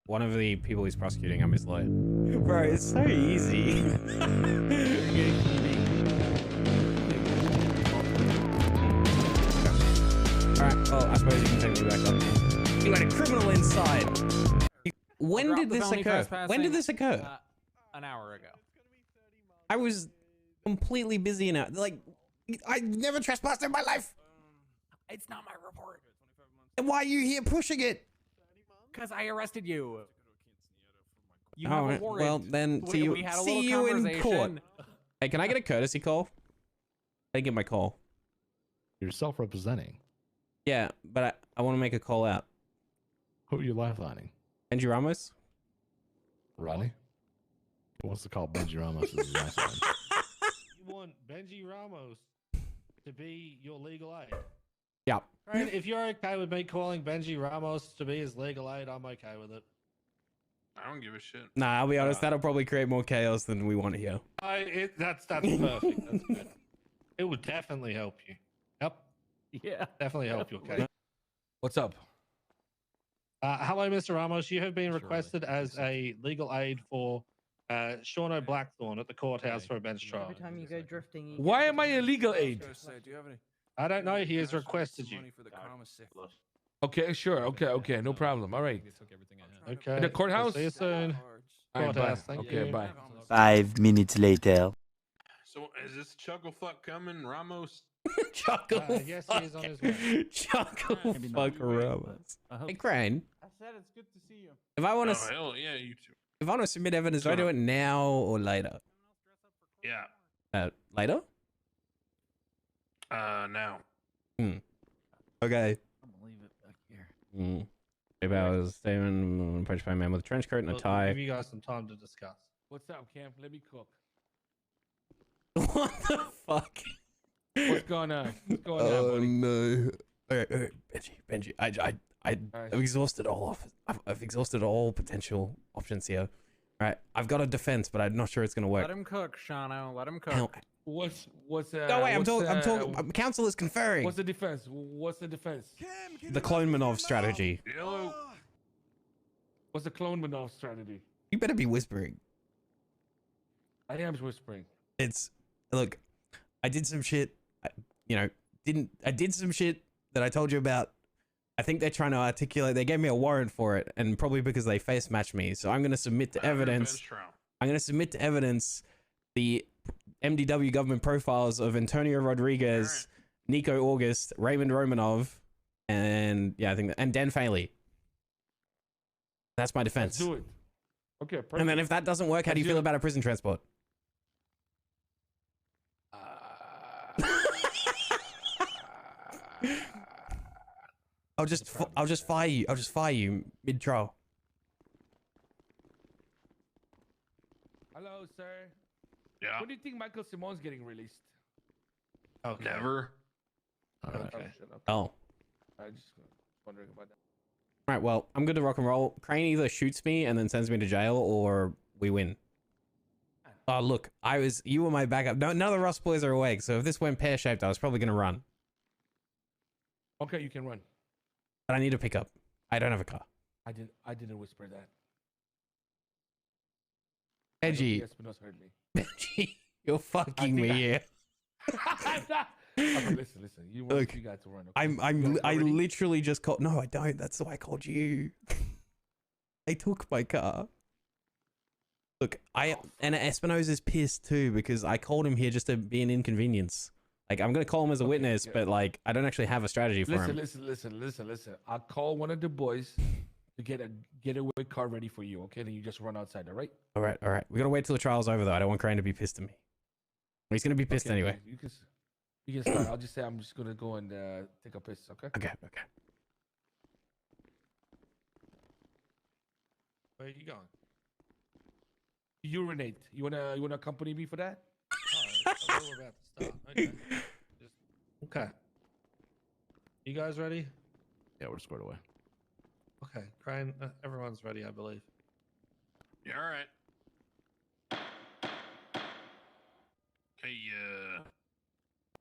one of the people he's prosecuting, I'm his lawyer. Bro, it's so easy. Alright, well, I suppose you can take me back up. You had a criminal inside. When did this occur? When did this occur? An hour ago. I was completely busy now. Like, I never trespassed in my life. It's not my report. And why are you here pushing it? Because I arrested you. You Oh, have a warrant. well, then We see you in court. Hey, can I get a courtesy call? I get my call. You're self-representing. Yeah, but I want to make a call out. Who are you life-lining? Benji Ramos? Ronnie? Who wants to call Benji Ramos as his lifeline? You want Benji Ramos to be your legal aid? Yeah. Right? If you're okay with me calling Benji Ramos to be his legal aid, I'm okay with it. I don't give a shit. Nah, I'll be honest, that'll probably create more chaos than we want here. That's perfect. That's good. It would definitely help you. Yep. Yeah. Definitely help you, okay? What's up? Hello, Mr. Ramos. You have been requested as a legal aid for Shauno Blackthorn at the courthouse for a bench trial. Every time you go drifting, you Why am I a legal aid? I don't know. He has requested you. Okay, sure. Okay, no problem. All right. Okay. The courthouse? See you soon. All right, bye. Courthouse. Thank Okay, you. bye. 5 minutes later. So is this Chuckle Fuck coming, Ramos? Chuckle yes, he is on his way. Chuckle Maybe fuck not you, Ramos. I hope Hey, Crane. I said it's good to see you. If I want Oh, to, hell yeah, you too. if I want to submit evidence, do I do it now or later? Yeah. Later? Now. Okay. I'm gonna leave it back here. If I was statement, approached by a man with a trench coat and a We'll tie. give you guys some time to discuss. What's up, Cam? Let me cook. What the fuck? What's going on? What's going on, Oh buddy? no! Okay, Benji. I've exhausted I've exhausted all potential options here. All right, I've got a defense, but I'm not sure it's gonna work. Let him cook, Shano. Let him cook. Now, What's no way! I'm talking. Counsel is conferring. What's the defense? What's the defense? The Klonemanov strategy. Hello. What's the clone Manov strategy? You better be whispering. I am whispering. Look, I did some shit. I did some shit that I told you about. I think they're trying to articulate. They gave me a warrant for it, and probably because they face matched me. So I'm going to submit to evidence. I'm going to submit to evidence the MDW government profiles of Antonio Rodriguez, Nico August, Raymond Romanov, and yeah, I think and Dan Faley. That's my defense. Let's do it. Okay, perfect. And then if that doesn't work, how do you feel about a prison transport? I'll just fire you. I'll just fire you mid trial. Hello, sir. Yeah. When do you think Michael Simone's getting released? Okay. Never. Okay. Oh. I just wondering about that. All right. Well, I'm good to rock and roll. Crane either shoots me and then sends me to jail, or we win. Oh, look, you were my backup. No, none of the Ross boys are awake, so if this went pear shaped, I was probably gonna run. Okay, you can run. But I need to pick up. I don't have a car. I didn't whisper that. Benji. Espinosa heard me. Benji, you're fucking me here. Okay, listen. You want Look, you guys to run. Okay? I literally just called. No, I don't. That's why I called you. They took my car. Look, and Espinosa's pissed too because I called him here just to be an inconvenience. Like, I'm gonna call him as a witness, but like, I don't actually have a strategy for him. Listen. I'll call one of the boys to get a getaway car ready for you. Okay, then you just run outside. All right. All right. We gotta wait till the trial's over though. I don't want Crane to be pissed at me. He's gonna be pissed anyway. You can start. I'll just say I'm just gonna go and take a piss. Okay. Okay. Where are you going? Urinate. You wanna accompany me for that? Alright, so we're about to start. Okay. You guys ready? Yeah, we're squared away. Okay, Crane, everyone's ready, I believe. Yeah, all right. Okay,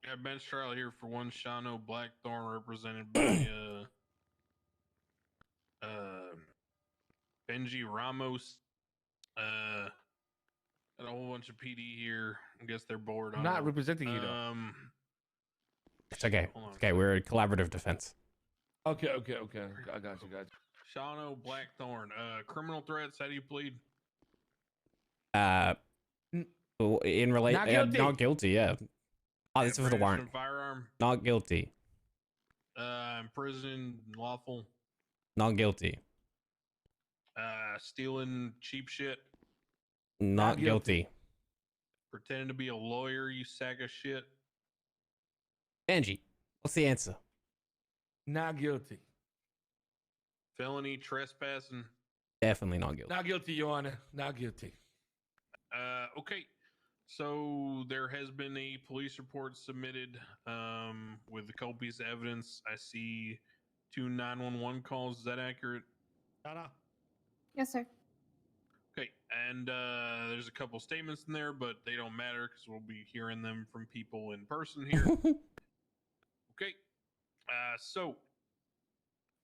got a bench trial here for one Shano Blackthorn represented by Benji Ramos. Got a whole bunch of PD here. I guess they're bored. I don't Not know. representing you though. It's okay. Hold on. It's okay. We're a collaborative defense. Okay. I got you. Shawno Blackthorn. Criminal threats. How do you plead? In relate, Not guilty. not guilty. Yeah. Oh, this is for the Brandishing warrant. Firearm. Not guilty. Imprison. Lawful. Not guilty. Stealing cheap shit. Not guilty. guilty. Pretending to be a lawyer. You sack of shit. Benji, what's the answer? Not guilty. Felony trespassing. Definitely not guilty. Not guilty, Your Honor. Not guilty. Okay. So there has been a police report submitted with a couple pieces of evidence. I see 2 911 calls. Is that accurate? No. Yes, sir. Okay. And there's a couple statements in there, but they don't matter because we'll be hearing them from people in person here. Okay. So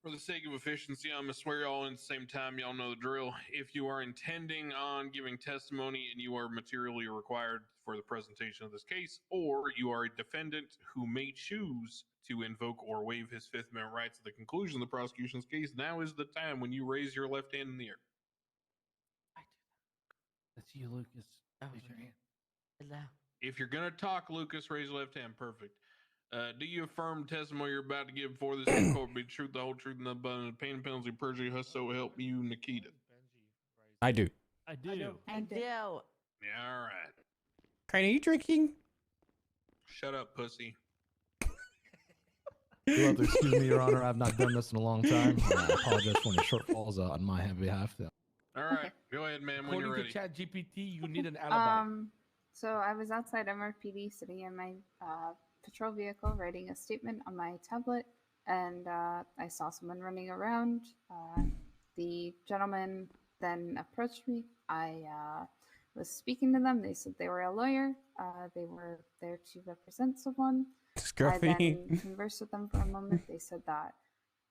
for the sake of efficiency, I'm going to swear y'all in at the same time. Y'all know the drill. If you are intending on giving testimony and you are materially required for the presentation of this case, or you are a defendant who may choose to invoke or waive his Fifth Amendment rights at the conclusion of the prosecution's case, now is the time when you raise your left hand in the air. That's you, Lucas. Raise your hand. Hello. If you're going to talk, Lucas, raise your left hand. Perfect. Do you affirm testimony you're about to give before this court be the truth, the whole truth, and nothing but the pain and penalty of perjury? So help you, Nikita. I do. I do. I do. Yeah, all right. Crane, are you drinking? Shut up, pussy. You'll have to excuse me, Your Honor. I've not done this in a long time. I apologize for any shortfalls on my behalf. All right, go ahead, man, when you're According to ready. ChatGPT, you need an alibi. So I was outside MRPD sitting in my patrol vehicle writing a statement on my tablet, and I saw someone running around. The gentleman then approached me. I was speaking to them. They said they were a lawyer. They were there to represent someone. I then conversed with them for a moment. They said that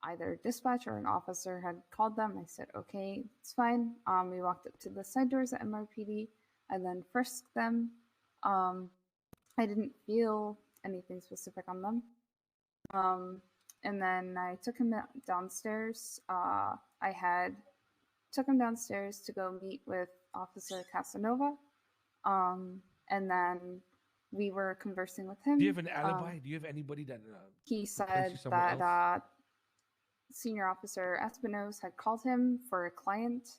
either dispatch or an officer had called them. I said, okay, it's fine. We walked up to the side doors at MRPD. I then frisked them. I didn't feel anything specific on them. And then I took him downstairs. Took him downstairs to go meet with Officer Casanova. And then we were conversing with him. Do you have an alibi? Do you have anybody that he you said somewhere that Senior Officer Espinosa had called him for a client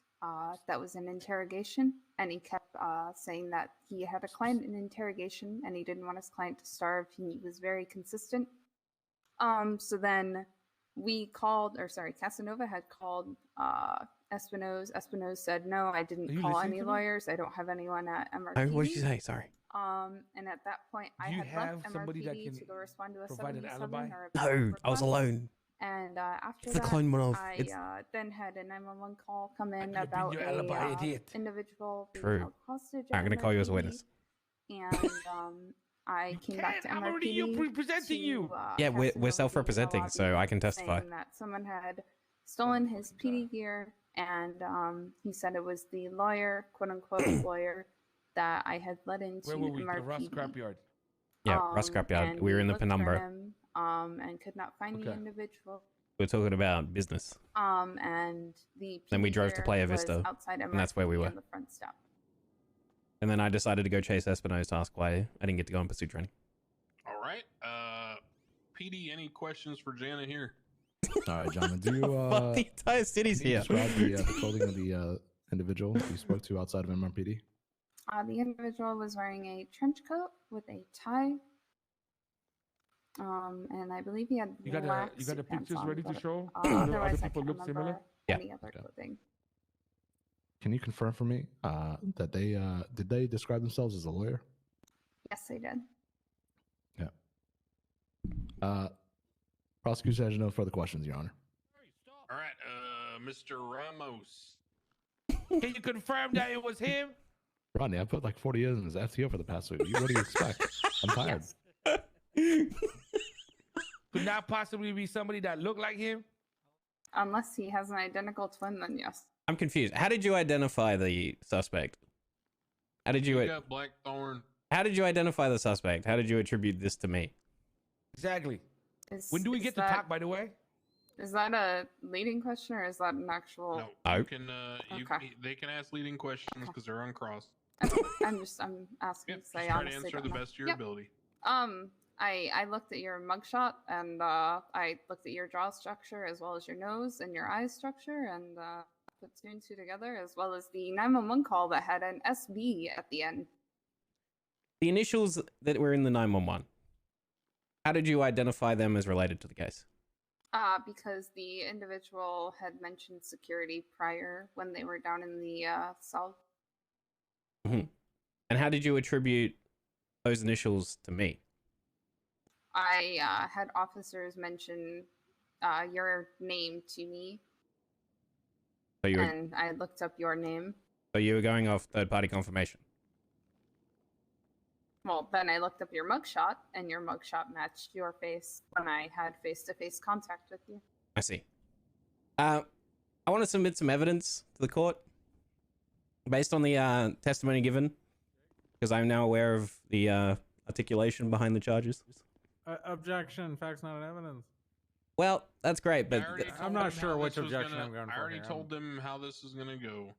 that was in interrogation, and he kept saying that he had a client in interrogation and he didn't want his client to starve. He was very consistent. So then we called, or sorry, Casanova had called Espinosa. Espinosa said, no, I didn't call any lawyers. I don't have anyone at MRPD. What did you say? Sorry. And at that point, I had left MRPD to go respond to a provide an 77 alibi? or a No, backup I was request. alone. And after It's the that, clone one off. I then had a 911 call come in could've been about your alibi, a idiot. individual being True. held hostage. I'm at going to call you as a MRPD, witness. And I came back to I'm MRPD. already you presenting you. Yeah, we're Casanova self-representing, being in the so I can lobby testify. saying that someone had stolen his PD gear, and he said it was the lawyer, quote unquote lawyer, that I had let into Where were we? MRPD. The Ross scrapyard. Yeah, Ross Scrapyard. And We were in the looked for penumbra. him, and could not find the Okay. individual. We were talking about business. And the Then we PD drove to gear Playa was Vista, outside and that's where we MRPD were. on the front step. And then I decided to go chase Espinosa to ask why I didn't get to go on pursuit training. All right. PD, any questions for Jana here? All right, John. Do you, Fuck, the entire city's can you here. describe the clothing of the individual you spoke to outside of MRPD? The individual was wearing a trench coat with a tie. And I believe he had You got black you got the suit pants pictures on, ready to but, show? otherwise Other I people can't look similar? remember Yeah. any other Okay. clothing. Can you confirm for me that they did they describe themselves as a lawyer? Yes, I did. Prosecution has no further questions, Your Honor. All right. Mr. Ramos. Can you confirm that it was him? Rodney, I put like 40 years in his FTO for the past week. What do you expect? I'm tired. Could not possibly be somebody that looked like him? Unless he has an identical twin, then yes. I'm confused. How did you identify the suspect? How did you? got Blackthorn. How did you identify the suspect? How did you attribute this to me? Exactly. Is, When do we is get to that- talk, by the way? Is that a leading question or is that an actual? No, Oh. you can. Okay. They can ask leading questions because they're uncrossed. Okay, I'm asking. Yep, because I just try to honestly answer don't the know. best of your Yep. ability. I looked at your mugshot and I looked at your jaw structure as well as your nose and your eye structure and put two and two together, as well as the 911 call that had an SB at the end. The initials that were in the 911. How did you identify them as related to the case? Because the individual had mentioned security prior when they were down in the cell. And how did you attribute those initials to me? I had officers mention your name to me, So you were, and I looked up your name. so you were going off third-party confirmation. Well, then I looked up your mugshot, and your mugshot matched your face when I had face-to-face contact with you. I see. I want to submit some evidence to the court based on the testimony given, because I'm now aware of the articulation behind the charges. Objection. Facts not in evidence. Well, that's great, but I already I'm told not them sure how which this was objection gonna- I'm going I for already here. told them how this is going to go.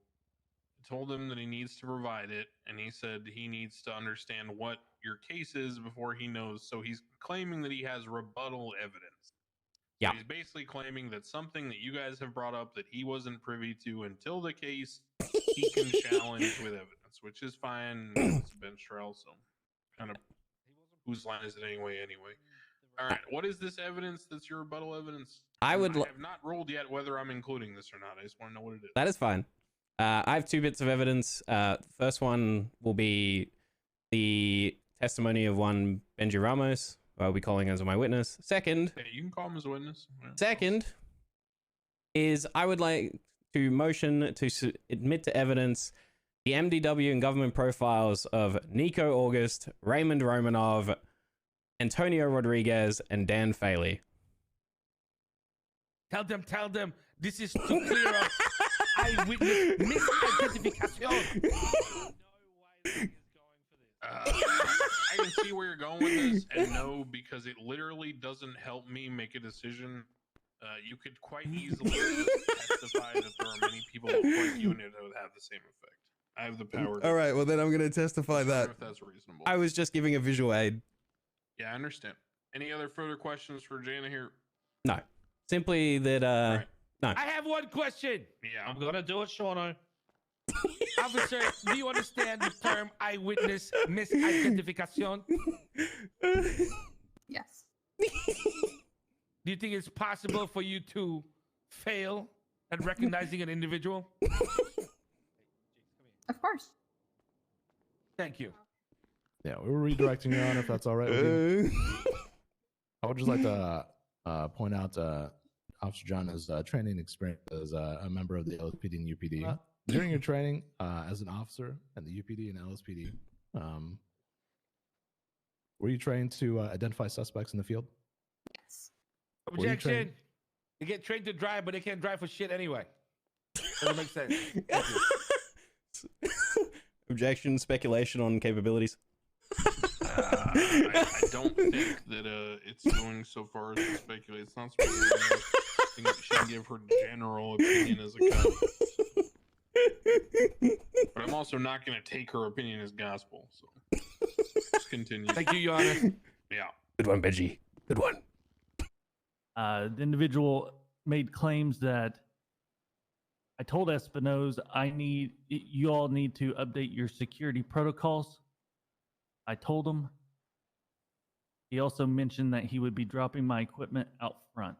I told him that he needs to provide it, and he said he needs to understand what your case is before he knows. So he's claiming that he has rebuttal evidence. So Yeah. he's basically claiming that something that you guys have brought up that he wasn't privy to until the case, he can challenge with evidence, which is fine. It's a bench trial, so kind of whose line is it anyway? All right, what is this evidence that's your rebuttal evidence? I would. I have not ruled yet whether I'm including this or not. I just want to know what it is. That is fine. I have two bits of evidence. First one will be the testimony of one Benji Ramos, who I'll be calling as my witness. Second, Hey, you can call him as a witness. Yeah. Second is I would like to motion to admit to evidence the MDW and government profiles of Nico August, Raymond Romanov, Antonio Rodriguez, and Dan Faley. Tell them. This is to clear up eyewitness misidentification. I can see where you're going with this, and no, because it literally doesn't help me make a decision. You could quite easily testify that there are many people like you and it would have the same effect. I have the power. All right, well then I'm going to testify I don't that know if that's reasonable. I was just giving a visual aid. Yeah, I understand. Any other further questions for Jana here? No, simply that Right. no. I have one question. Yeah. I'm gonna do it, Shauno. Officer, do you understand the term eyewitness misidentification? Yes. Do you think it's possible for you to fail at recognizing an individual? Of course. Thank you. Yeah, we were redirecting, Your Honor, if that's all right with you. I would just like to point out Officer John's training experience as a member of the LSPD and UPD. During your training as an officer in the UPD and LSPD, were you trained to identify suspects in the field? Yes. Were you Objection. trained- They get trained to drive, but they can't drive for shit anyway. Doesn't make sense. Thank you. Objection, speculation on capabilities. I don't think that it's going so far as to speculate. It's not speculating. I think she can give her general opinion as a cop. But I'm also not going to take her opinion as gospel. So just continue. Thank you, Your Honor. Yeah. Good one, Benji. Good one. The individual made claims that I told Espinoza you all need to update your security protocols. I told him. He also mentioned that he would be dropping my equipment out front.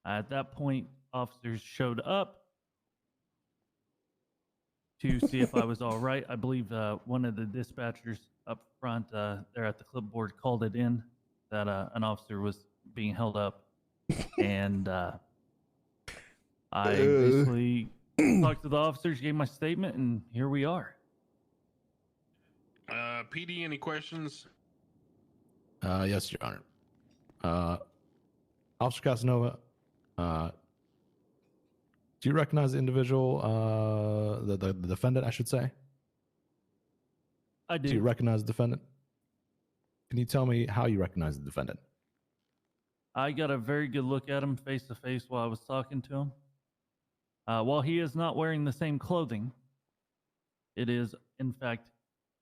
At that point, officers showed up to see if I was all right. I believe one of the dispatchers up front there at the clipboard called it in that an officer was being held up. And I basically talked to the officers, gave my statement, and here we are. PD, any questions? Yes, Your Honor. Officer Casanova, Do you recognize the individual, the defendant, I should say? I Do you do. recognize the defendant? Can you tell me how you recognize the defendant? I got a very good look at him face to face while I was talking to him. While he is not wearing the same clothing, it is, in fact,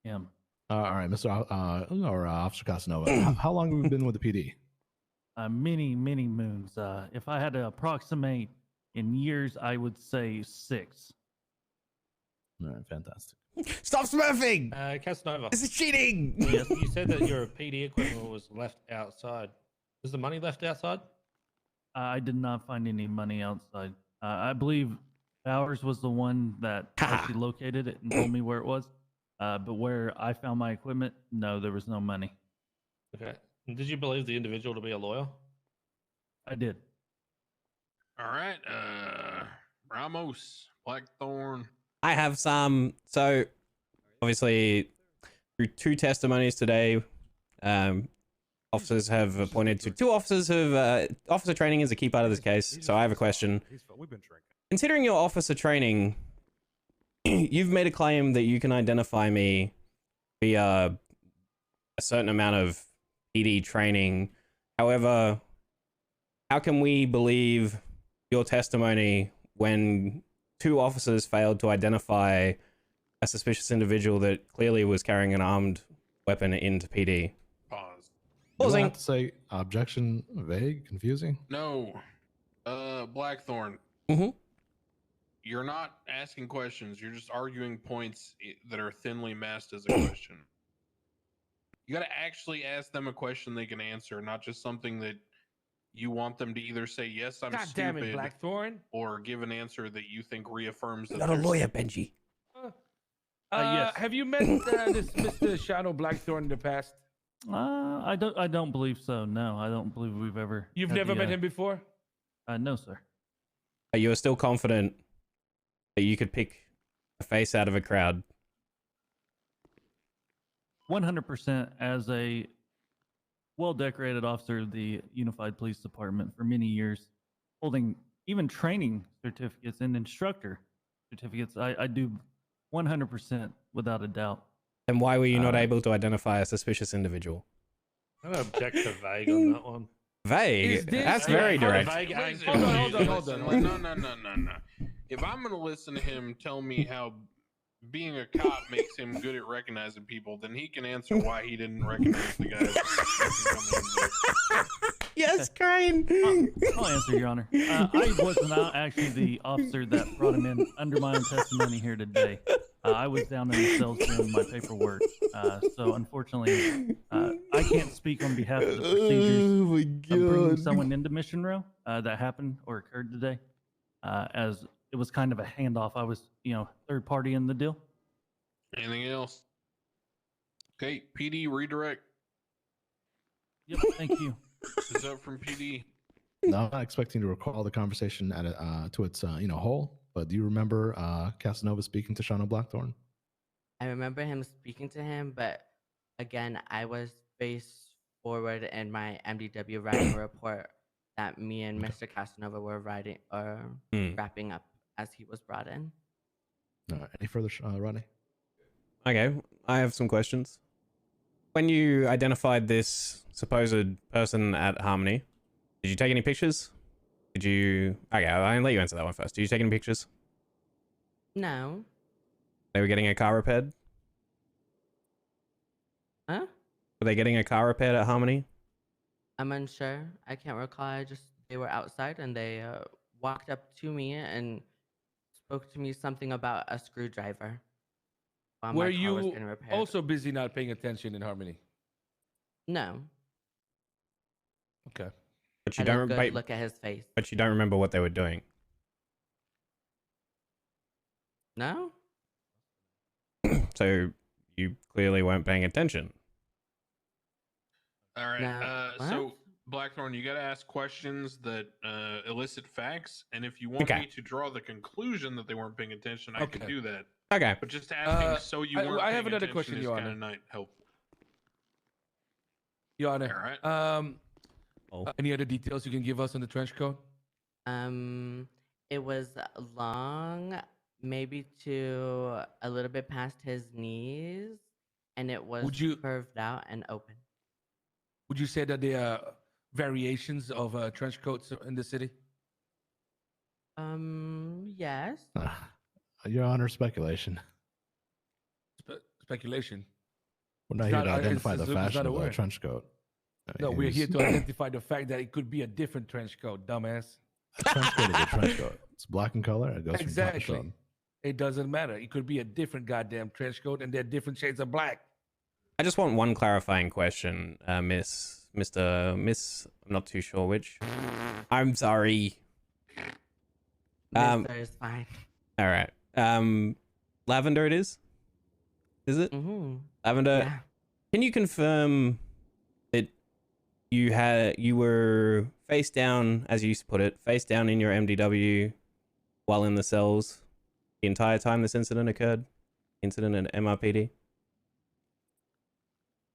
him. All right, Mr. Officer Casanova. How long have we been with the PD? Many, many moons. If I had to approximate in years, I would say 6. All right, fantastic. Stop smurfing! Casanova, This is cheating! Yes. you said that your PD equipment was left outside. Was the money left outside? I did not find any money outside. I believe ours was the one that actually located it and told me where it was. But where I found my equipment, no, there was no money. Okay. And did you believe the individual to be a lawyer? I did. All right. Ramos, Blackthorn. I have some. So, obviously, through 2 testimonies today, officers have appointed to 2 officers who officer training is a key part of this case. So I have a question. We've been drinking. Considering your officer training, you've made a claim that you can identify me via a certain amount of PD training. However, how can we believe your testimony when 2 officers failed to identify a suspicious individual that clearly was carrying an armed weapon into PD? Pause. Do I Pausing. have to say objection, vague, confusing? No. Blackthorn. Mm-hmm. You're not asking questions. You're just arguing points that are thinly masked as a question. You got to actually ask them a question they can answer, not just something that you want them to either say, yes, I'm God stupid, damn it, Blackthorn. or give an answer that you think reaffirms that Not a they're lawyer, stupid. Benji. Yes. Have you met this Mr. Shadow Blackthorn in the past? I don't believe so. No, I don't believe we've ever. You've had never the, met him before? No, sir. You are still confident that you could pick a face out of a crowd? 100% as a well-decorated officer of the Unified Police Department for many years, holding even training certificates and instructor certificates. I do 100% without a doubt. Then why were you not able to identify a suspicious individual? I'm going to object to vague on that one. Vague? Is this- That's Yeah, very Hold on, direct. vague and Hold on, hold on, hold listen, on. No. If I'm going to listen to him tell me how being a cop makes him good at recognizing people, then he can answer why he didn't recognize the guy. Yes, Crane. I'll answer, Your Honor. I was not actually the officer that brought him in under my own testimony here today. I was down in the cells doing my paperwork. So unfortunately, I can't speak on behalf of the procedures of bringing someone into Mission Row that happened or occurred today, as it was kind of a handoff. I was, third party in the deal. Anything else? Okay, PD redirect. Yep, thank you. Is up from PD. No, I'm not expecting to recall the conversation to its whole. But do you remember Casanova speaking to Shauna Blackthorn? I remember him speaking to him, but again, I was face forward in my MDW writing a report that me and Mr. Casanova were writing or wrapping up as he was brought in. Any further, Rodney? Okay, I have some questions. When you identified this supposed person at Harmony, did you take any pictures? Did you... Okay, I'll let you answer that one first. Did you take any pictures? No. They were getting a car repaired? Huh? Were they getting a car repaired at Harmony? I'm unsure. I can't recall. They were outside and they walked up to me and spoke to me something about a screwdriver. While Were my car was you getting repaired. also busy not paying attention in Harmony? No. Okay. But you I had a don't... good Wait, look at his face. but you don't remember what they were doing? No? So you clearly weren't paying attention. All right. No. So What? Blackthorn, you got to ask questions that elicit facts, and if you want me to draw the conclusion that they weren't paying attention, I can do that. Okay. But just asking so you weren't I have paying another attention question, is Your kind of Honor. not helpful. Your Honor. All right. Any other details you can give us on the trench coat? It was long, maybe to a little bit past his knees, and it was Would you curved out and open. would you say that there are variations of trench coats in the city? Yes. Your Honor, speculation. Speculation. We're not It's here not- to identify it's- the it's not fashion a of the word. trench coat. No, we're here He's- to identify the fact that it could be a different trench coat, dumbass. A trench coat is a trench coat. It's black in color. It goes from top to Exactly. bottom. It doesn't matter. It could be a different goddamn trench coat, and they're different shades of black. I just want one clarifying question, Miss, I'm not too sure which. I'm sorry. Mister is fine. All right. Lavender it is? Is it? Mm-hmm. Lavender, Yeah. can you confirm that you were face down, as you used to put it, face down in your MDW while in the cells the entire time this incident occurred? Incident at MRPD?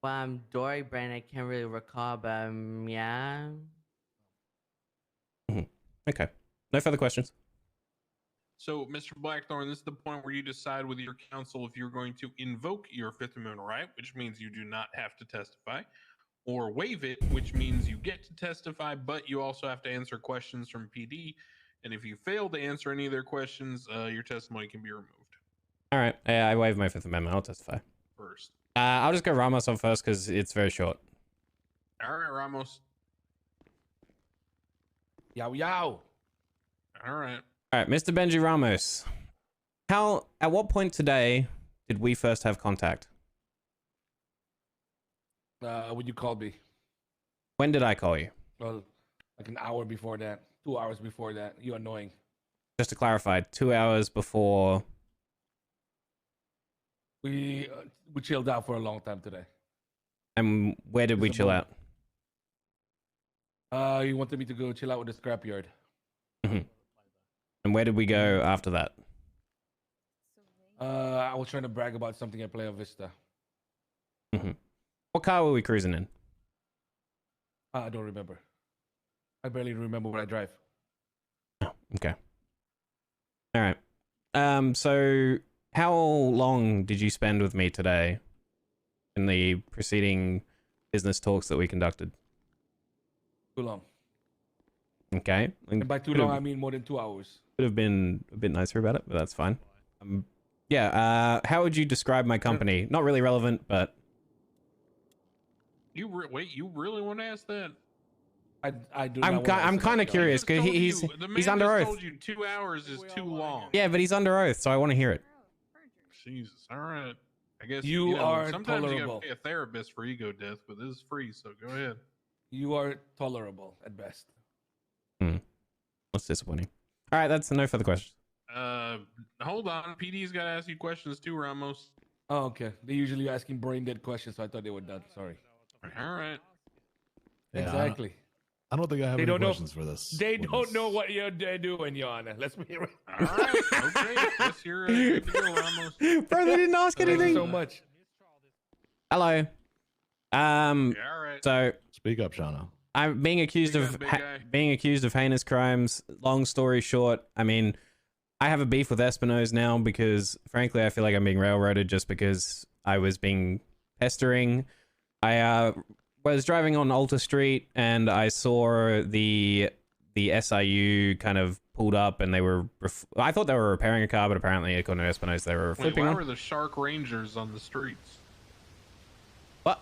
Well, I'm Dory brain. I can't really recall, but yeah. Okay. No further questions. So, Mr. Blackthorn, this is the point where you decide with your counsel if you're going to invoke your Fifth Amendment right, which means you do not have to testify, or waive it, which means you get to testify, but you also have to answer questions from PD. And if you fail to answer any of their questions, your testimony can be removed. All right. I waive my Fifth Amendment. I'll testify. First. I'll just go Ramos on first because it's very short. All right, Ramos. Yow yow. All right. All right, Mr. Benji Ramos. At what point today did we first have contact? When you called me, When did I call you? well, like an hour before that, 2 hours before that. You're annoying. Just to clarify, 2 hours before. We chilled out for a long time today. And where did we It's a chill moment. out? You wanted me to go chill out with the scrapyard. And where did we go after that? I was trying to brag about something at Playa Vista. What car were we cruising in? I don't remember. I barely remember what I drive. Okay. All right. So how long did you spend with me today in the preceding business talks that we conducted? Too long. Okay. And by too long, I mean more than 2 hours. Could have been a bit nicer about it, but that's fine. Yeah. How would you describe my company? Not really relevant, but Wait, you really want to ask that? I do. I'm kind of curious because he's under oath. Told you 2 hours is too long. Yeah, but he's under oath, so I want to hear it. Jesus. All right. I guess You are sometimes you tolerable. gotta pay a therapist for ego death, but this is free, so go ahead. You are tolerable at best. That's disappointing. All right, that's no further questions. Hold on. PD's got to ask you questions too, Ramos. Oh, okay. They usually asking brain dead questions, so I thought they were done. Sorry. All right. Yeah, Exactly. I don't think I have They any don't know- questions for this. They don't know what you're doing, Your Honor. Let's be real. All right. Okay. Guess you're good to go, Ramos. Bro, they didn't ask Thank you anything. so much. Hello. Yeah, all right. So Speak up, Shauna. I'm being accused Speak of up, big guy. being accused of heinous crimes. Long story short, I mean, I have a beef with Espino's now because, frankly, I feel like I'm being railroaded just because I was being pestering. I was driving on Alta Street and I saw the SIU kind of pulled up and they were. I thought they were repairing a car, but apparently, according to Espino's, they were Wait, flipping why on. were the Shark Rangers on the streets? What?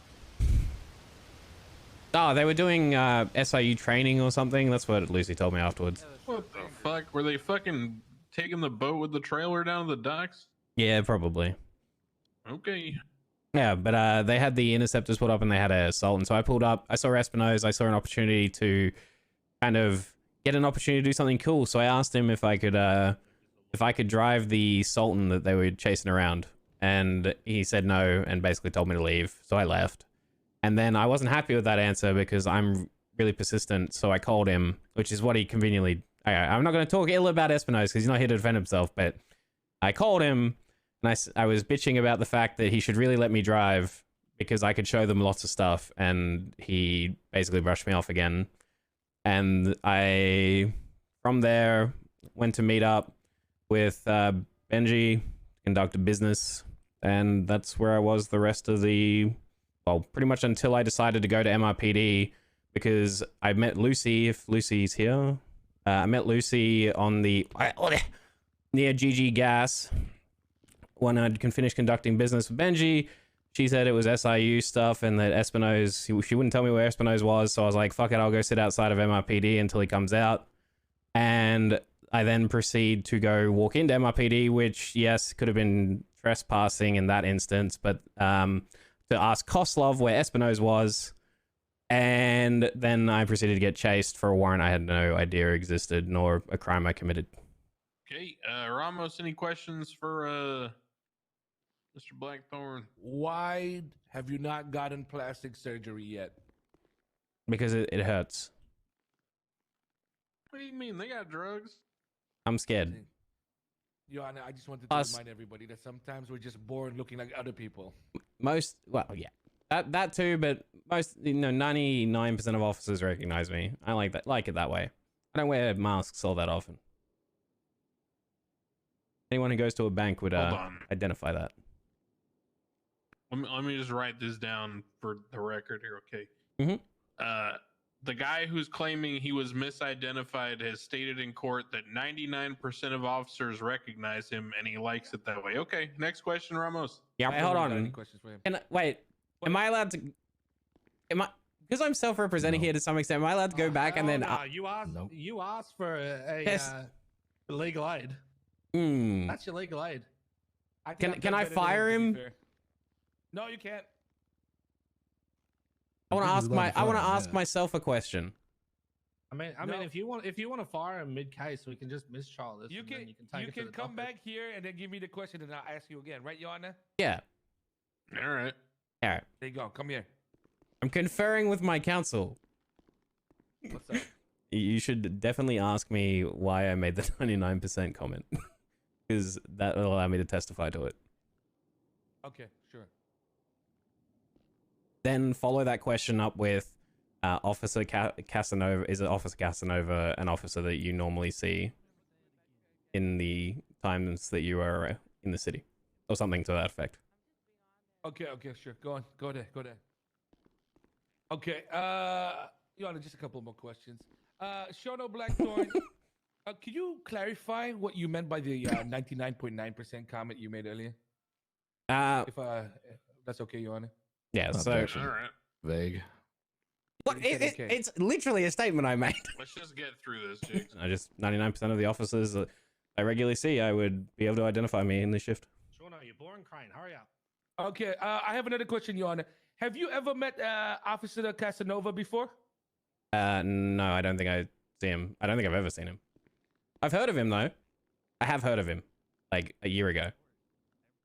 Oh, they were doing SIU training or something. That's what Lucy told me afterwards. What the fuck? Were they fucking taking the boat with the trailer down to the docks? Yeah, probably. Okay. Yeah, but they had the interceptors put up and they had a Sultan. So I pulled up. I saw Espino's. I saw an opportunity to kind of get an opportunity to do something cool. So I asked him if I could drive the Sultan that they were chasing around, and he said no and basically told me to leave. So I left. And then I wasn't happy with that answer because I'm really persistent. So I called him, which is what he conveniently. I'm not going to talk ill about Espino's because he's not here to defend himself. But I called him. And I was bitching about the fact that he should really let me drive because I could show them lots of stuff, and he basically brushed me off again. And from there, went to meet up with Benji, conduct a business, and that's where I was the rest of well, pretty much until I decided to go to MRPD, because I met Lucy, if Lucy's here. I met Lucy on the near GG Gas when I can finish conducting business with Benji. She said it was SIU stuff and that Espinoz, she wouldn't tell me where Espinoz was, so I was like, fuck it, I'll go sit outside of MRPD until he comes out. And I then proceed to go walk into MRPD, which, yes, could have been trespassing in that instance, but to ask Koslov where Espinoz was, and then I proceeded to get chased for a warrant I had no idea existed, nor a crime I committed. Okay, Ramos, any questions for Mr. Blackthorn? Why have you not gotten plastic surgery yet? Because it hurts. What do you mean? They got drugs. I'm scared. Joanna, I just wanted to Plus- remind everybody that sometimes we're just born looking like other people. Well, yeah. That too, but most, 99% of officers recognize me. I like it that way. I don't wear masks all that often. Anyone who goes to a bank would Hold on. identify that. Let me just write this down for the record here, okay? Mm-hmm. The guy who's claiming he was misidentified has stated in court that 99% of officers recognize him, and he likes it that way. Okay, next question, Ramos. Yeah, wait, hold Got any on. questions for him? Wait, am I allowed to? Because I'm self-representing here to some extent, am I allowed to go back and then? you asked. Nope. You asked for Yes. legal aid. Hmm. That's your legal aid. I think Can- I've can done I better than fire to be him? fair. No, you can't. I want to ask I want to ask yeah. myself a question. I mean, No. if you want to fire him mid case, we can just mistrial this. You and then can you can take it to the come docket. back here and then give me the question, and I'll ask you again, right, Joanna? Yeah. All right. All right. There you go. Come here. I'm conferring with my counsel. What's up? You should definitely ask me why I made the 99% comment, because that will allow me to testify to it. Okay, sure. Then follow that question up with Officer Casanova. Is it Officer Casanova an officer that you normally see in the times that you are in the city? Or something to that effect. Okay, sure. Go on. Go there. Okay, Joanna, just a couple more questions. Shono Blackthorn, could you clarify what you meant by the 99.9% comment you made earlier? If that's okay, Joanna. Yeah, so... Objection. All right. Vague. What? You said okay. It's literally a statement I made. Let's just get through this, Jigs. I just 99% of the officers that I regularly see, I would be able to identify me in the shift. Sean, you're boring crying. Hurry up. Okay, I have another question, Joanna. Have you ever met Officer Casanova before? No, I don't think I see him. I don't think I've ever seen him. I've heard of him though. I have heard of him, like a year ago.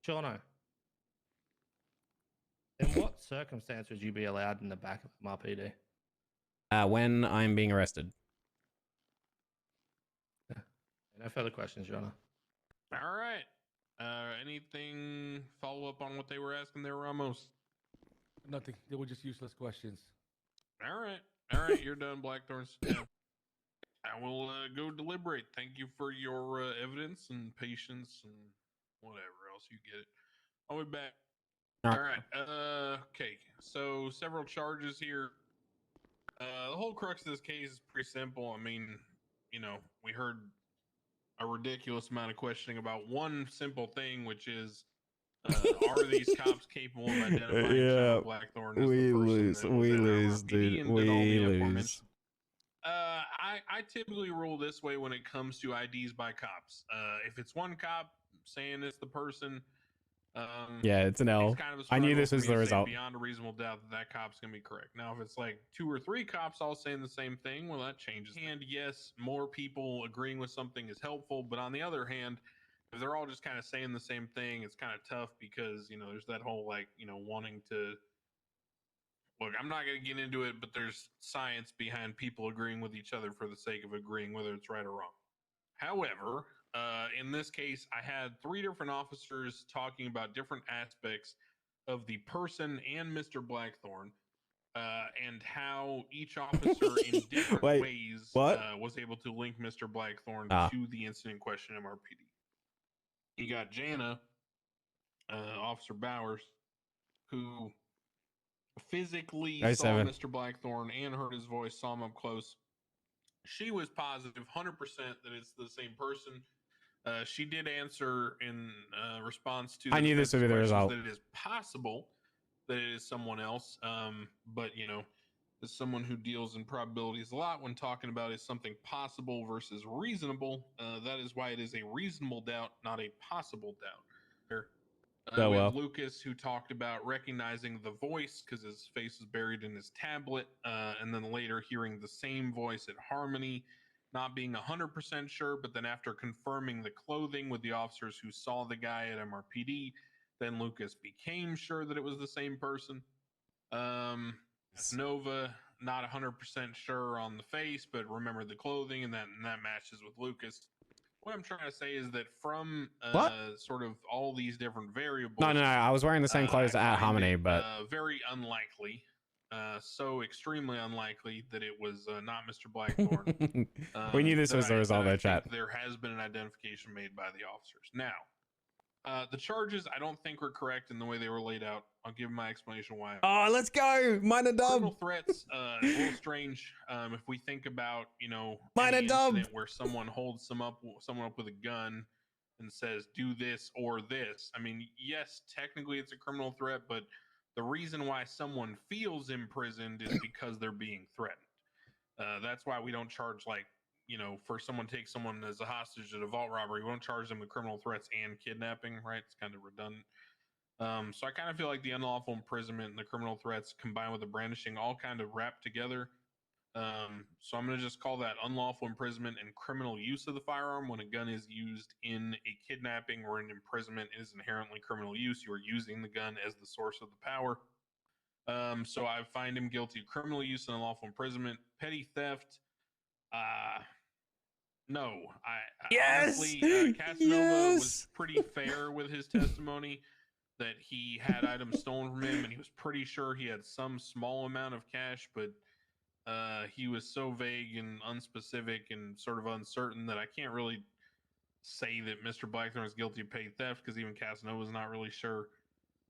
Sean, in what circumstance would you be allowed in the back of MRPD? When I'm being arrested. No further questions, Sean. All right. Anything follow up on what they were asking there, Ramos? Nothing. They were just useless questions. All right. You're done, Blackthorn. Sit down. I will go deliberate. Thank you for your evidence and patience and whatever else you get. I'll be back. All right. Okay. So several charges here. The whole crux of this case is pretty simple. I mean, we heard a ridiculous amount of questioning about one simple thing, which is, are these cops capable of identifying Sean Blackthorn as the person that was at MRPD and did all the aforementioned? I typically rule this way when it comes to IDs by cops. If it's one cop saying it's the person, yeah, it's an L. it's kind of a I knew struggle this for was me the to say result. beyond a reasonable doubt that cop's gonna be correct. Now, if it's like 2 or 3 cops all saying the same thing, well, that changes. And yes, more people agreeing with something is helpful, but on the other hand, if they're all just kind of saying the same thing, it's kind of tough because there's that whole wanting to. Look, I'm not going to get into it, but there's science behind people agreeing with each other for the sake of agreeing, whether it's right or wrong. However, in this case, I had 3 different officers talking about different aspects of the person and Mr. Blackthorn. and how each officer in different Wait, ways what? Was able to link Mr. Blackthorn to the incident in question MRPD. You got Jana, Officer Bowers, who physically saw Mr. Blackthorn and heard his voice, saw him up close. She was positive 100% that it's the same person. She did answer in response to I knew this would be the result. that it is possible that it is someone else. But, you know, as someone who deals in probabilities a lot when talking about is something possible versus reasonable, that is why it is a reasonable doubt, not a possible doubt. We have Lucas, who talked about recognizing the voice because his face is buried in his tablet, and then later hearing the same voice at Harmony, not being 100% sure, but then after confirming the clothing with the officers who saw the guy at MRPD, then Lucas became sure that it was the same person. Nova, not 100% sure on the face, but remember the clothing, and that matches with Lucas. What I'm trying to say is that from sort of all these different variables. No, I was wearing the same clothes at Harmony, but very unlikely, so extremely unlikely that it was not Mr. Blackthorn. We knew this was the result of their chat. There has been an identification made by the officers. Now, the charges I don't think were correct in the way they were laid out. I'll give my explanation why. Oh, let's go! Minor dub. Criminal threats, a little strange. If we think about, you know, minor dub where someone holds someone up with a gun and says, "Do this or this." I mean, yes, technically it's a criminal threat, but the reason why someone feels imprisoned is because they're being threatened. That's why we don't charge, like, you know, for someone to take someone as a hostage at a vault robbery, we don't charge them with criminal threats and kidnapping, right? It's kind of redundant. So I kind of feel like the unlawful imprisonment and the criminal threats combined with the brandishing all kind of wrap together. So I'm going to just call that unlawful imprisonment and criminal use of the firearm. When a gun is used in a kidnapping or an imprisonment, it is inherently criminal use. You are using the gun as the source of the power. So I find him guilty of criminal use and unlawful imprisonment. Petty theft. No, honestly, Casanova was pretty fair with his testimony that he had items stolen from him, and he was pretty sure he had some small amount of cash, but he was so vague and unspecific and sort of uncertain that I can't really say that Mr. Blackthorn is guilty of petty theft because even Casanova was not really sure.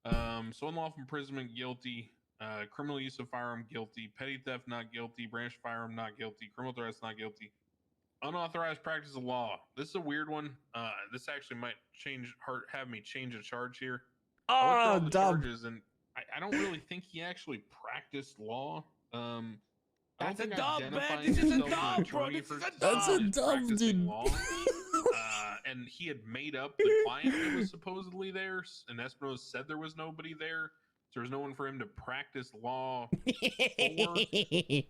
So unlawful imprisonment, guilty. Criminal use of firearm, guilty. Petty theft, not guilty. Branch firearm, not guilty. Criminal threats, not guilty. Unauthorized practice of law. This is a weird one. This actually might have me change a charge here. Oh, the charges, and I don't really think he actually practiced law. That's a dub, man. This is a dub, bro. That's a dub, dude. Law. And he had made up the client that was supposedly there, and Espinosa said there was nobody there. So there's no one for him to practice law for.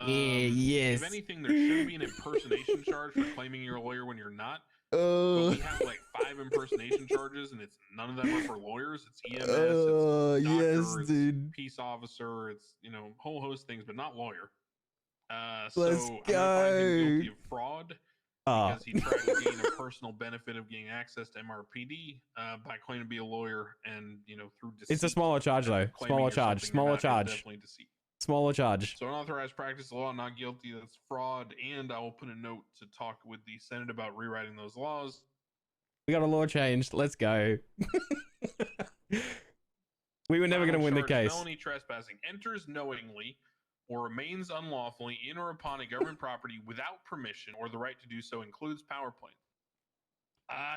Yes. If anything, there should be an impersonation charge for claiming you're a lawyer when you're not. But we have like 5 impersonation charges, and it's none of them are for lawyers. It's EMS, it's doctor, it's dude. peace officer, it's, you know, a whole host of things, but not lawyer. Let's so I'm gonna find him guilty of fraud because he tried to gain a personal benefit of getting access to MRPD by claiming to be a lawyer, and, you know, through deceit. It's a smaller charge though. Smaller charge. Definitely deceit. Smaller charge. So unauthorized practice of law, not guilty. That's fraud. And I will put a note to talk with the Senate about rewriting those laws. We got a law changed. Let's go. We were never going to win the case. Felony trespassing. Enters knowingly or remains unlawfully in or upon a government property without permission or the right to do so, includes power plant.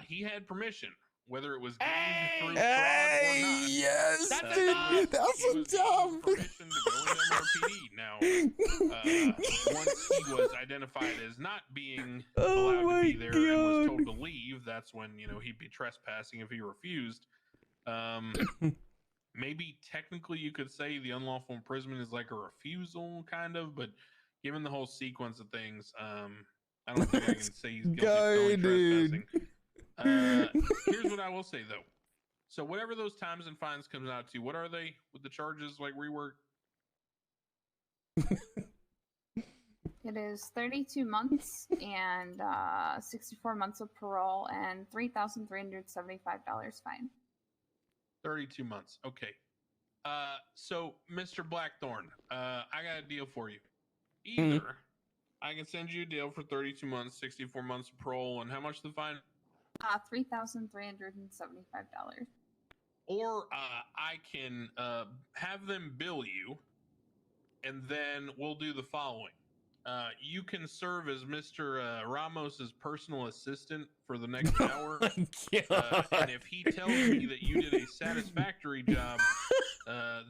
He had permission, whether it was gained through fraud or not. Yes, dude. That's so dumb. Permission to go into MRPD. Now, once he was identified as not being allowed to be there and was told to leave, that's when, you know, he'd be trespassing if he refused. Maybe technically you could say the unlawful imprisonment is like a refusal, kind of, but given the whole sequence of things, I don't think I can say he's guilty of felony trespassing. Here's what I will say, though. So whatever those times and fines comes out to, what are they with the charges, like rework? It is 32 months and 64 months of parole and $3,375 fine. 32 months. Okay. So Mr. Blackthorn, I got a deal for you. Either I can send you a deal for 32 months, 64 months of parole, and how much the fine? $3,375. Or I can have them bill you, and then we'll do the following. You can serve as Mr. Ramos's personal assistant for the next hour. And if he tells me that you did a satisfactory job,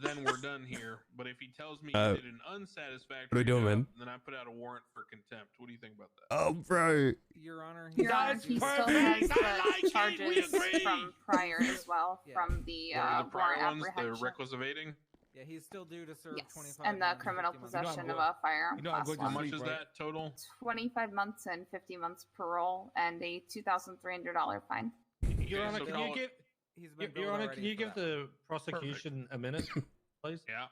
then we're done here. But if he tells me you did an unsatisfactory job, then I put out a warrant for contempt. What do you think about that? Oh, bro. Your Honor, Your Honor, he still has the charges from prior as well, from the the prior warrant ones, the apprehension. reckless evading. Yeah, he's still due to serve 25 and the months, criminal 50 months. possession of a firearm. Class How one. much is that total? 25 months and 50 months parole and a $2,300 fine. Your Honor, so can call you it- give? He's been Your billed Honor, already can you for give that. the prosecution a minute, please? Yeah.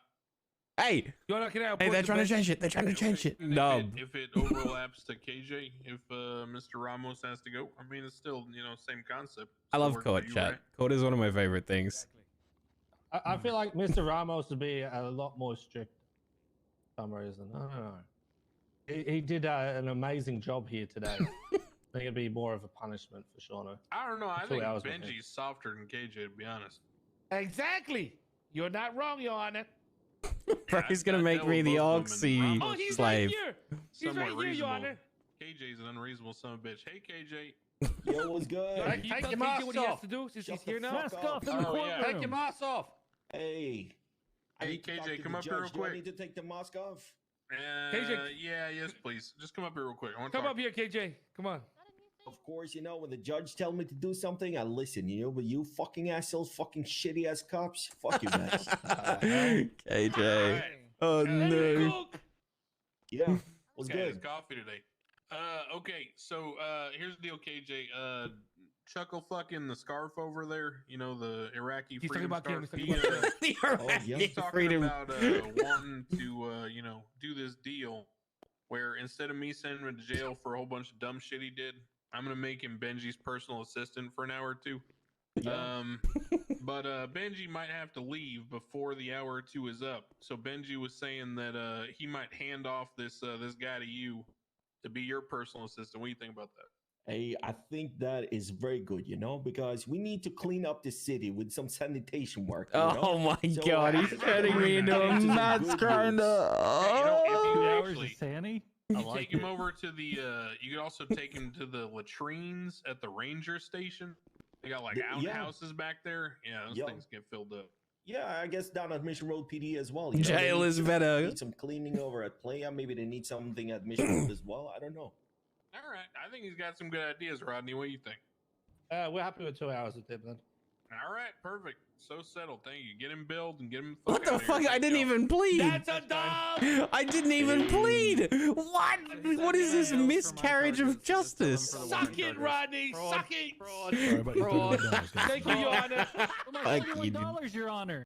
Hey, Your Honor, can I hey, appoint they're the trying to bench? change it. They're trying to change it. And Nub. If it overlaps to KJ, if Mr. Ramos has to go, I mean, it's still, same concept. I Still love work for court, you, chat. right? Court is one of my favorite things. I feel like Mr. Ramos would be a lot more strict for some reason. I don't know. He did an amazing job here today. I think it'd be more of a punishment for Shauna. I don't know. I 2 think hours with him. Benji's softer than KJ, to be honest. Exactly. You're not wrong, Your Honor. Bro, he's gonna make me the oxy Oh, he's slave. right here. He's Somewhat right here, Your reasonable. Honor. KJ's an unreasonable son of a bitch. Hey, KJ. Yo, what's good? Your Honor, can you Take tell your KJ mask what he has off. to do since Shut he's the here now? fuck Mask up. off in the Oh, yeah. courtroom. Take your mask off. Hey. I Hey, need to talk KJ, to come the up here judge. real Do I quick. need to take the mask off? KJ. Yes, please. Just come up here real quick. I want to Come talk. up here, KJ. Come on. Of course, when the judge tell me to do something, I listen, but you fucking assholes, fucking shitty ass cops, fuck you guys. KJ. Oh no. Cook. Yeah, what's Okay, good? it's coffee today. Okay, so here's the deal, KJ. Chuckle fucking the scarf over there, the Iraqi He's talking freedom about Cam, scarf. he's talking about The yeah. He's talking freedom. about wanting to, do this deal where instead of me sending him to jail for a whole bunch of dumb shit he did, I'm gonna make him Benji's personal assistant for an hour or two. Yeah. But Benji might have to leave before the hour or two is up. So Benji was saying that he might hand off this guy to you to be your personal assistant. What do you think about that? Hey, I think that is very good, because we need to clean up the city with some sanitation work. Oh my So, god, he's turning me into a This is a mad good grinder. If you 2 hours actually of Sandy? you I like take him it. over to the you could also take him to the latrines at the ranger station. They got like Yeah. outhouses back there. Yeah, those Yeah. things get filled up. Yeah, I guess down at Mission Road PD as well. Jail is better. Need some cleaning over at Playa. Maybe they need something at Mission Road as well. I don't know. All right, I think he's got some good ideas, Rodney. What do you think? We're happy with 2 hours with him then. All right, perfect. So settled. Thank you. Get him billed and get him. What the fuck? I didn't even plead. That's a dog. I didn't even plead. What? What is this miscarriage of justice? Suck it, Rodney. Suck it. Sorry about your $31, guys. Thank you, Your Honor. For my Fuck you, dude. $41, Your Honor.